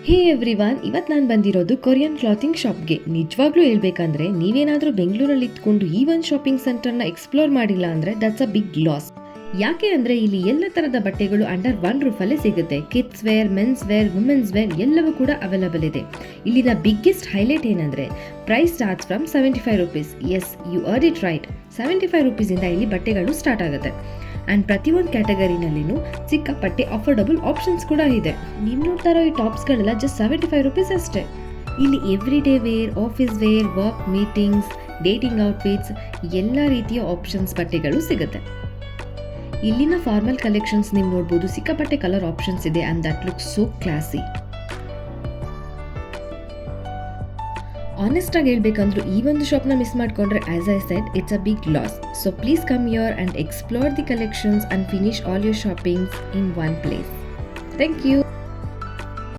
ಹೇ everyone, ಇವತ್ತು ನಾನು ಬಂದಿರೋದು ಕೊರಿಯನ್ ಕ್ಲಾತಿಂಗ್ ಶಾಪ್ಗೆ. ನಿಜವಾಗ್ಲೂ ಹೇಳ್ಬೇಕಂದ್ರೆ ನೀವೇನಾದರೂ ಬೆಂಗಳೂರಲ್ಲಿ ಇದ್ಕೊಂಡು ಈ ಒಂದು ಶಾಪಿಂಗ್ ಸೆಂಟರ್ನ ಎಕ್ಸ್ಪ್ಲೋರ್ ಮಾಡಿಲ್ಲ ಅಂದರೆ ದಟ್ಸ್ ಅ ಬಿಗ್ ಲಾಸ್. ಯಾಕೆ ಅಂದರೆ ಇಲ್ಲಿ ಎಲ್ಲ ಥರದ ಬಟ್ಟೆಗಳು ಅಂಡರ್ ಒನ್ ರೂಫಲ್ಲೇ ಸಿಗುತ್ತೆ. Kids wear, men's wear, women's wear ಎಲ್ಲವೂ ಕೂಡ ಅವೈಲಬಲ್ ಇದೆ. ಇಲ್ಲಿನ ಬಿಗ್ಗೆಸ್ಟ್ ಹೈಲೈಟ್ ಏನಂದರೆ price starts from 75 rupees. Yes, you heard it right, 75 ರುಪೀಸಿಂದ ಇಲ್ಲಿ ಬಟ್ಟೆಗಳು ಸ್ಟಾರ್ಟ್ ಆಗುತ್ತೆ. ಆ್ಯಂಡ್ ಪ್ರತಿಯೊಂದು ಕ್ಯಾಟಗರಿನಲ್ಲಿನೂ ಸಿಕ್ಕಾಪಟ್ಟೆ ಅಫೋರ್ಡಬಲ್ ಆಪ್ಷನ್ಸ್ ಕೂಡ ಇದೆ. ನೀವು ನೋಡ್ತಾ ಇರೋ ಈ ಟಾಪ್ಸ್ಗಳೆಲ್ಲ ಜಸ್ಟ್ 75 ರುಪೀಸ್ ಅಷ್ಟೇ. ಇಲ್ಲಿ every day wear, office wear, work meetings, dating outfits ಎಲ್ಲ ರೀತಿಯ ಆಪ್ಷನ್ಸ್ ಬಟ್ಟೆಗಳು ಸಿಗುತ್ತೆ. ಇಲ್ಲಿನ ಫಾರ್ಮಲ್ ಕಲೆಕ್ಷನ್ಸ್ ನೀವು ನೋಡ್ಬೋದು, ಸಿಕ್ಕಾಪಟ್ಟೆ ಕಲರ್ ಆಪ್ಷನ್ಸ್ ಇದೆ and that looks so classy. Honest ಆಗಿ ಹೇಳ್ಬೇಕಂದ್ರೂ ಈ ಒಂದು ಶಾಪ್ನ ಮಿಸ್ ಮಾಡ್ಕೊಂಡ್ರೆ as I said it's a big loss. So please come here and explore the collections and finish all your shoppings in one place. Thank you.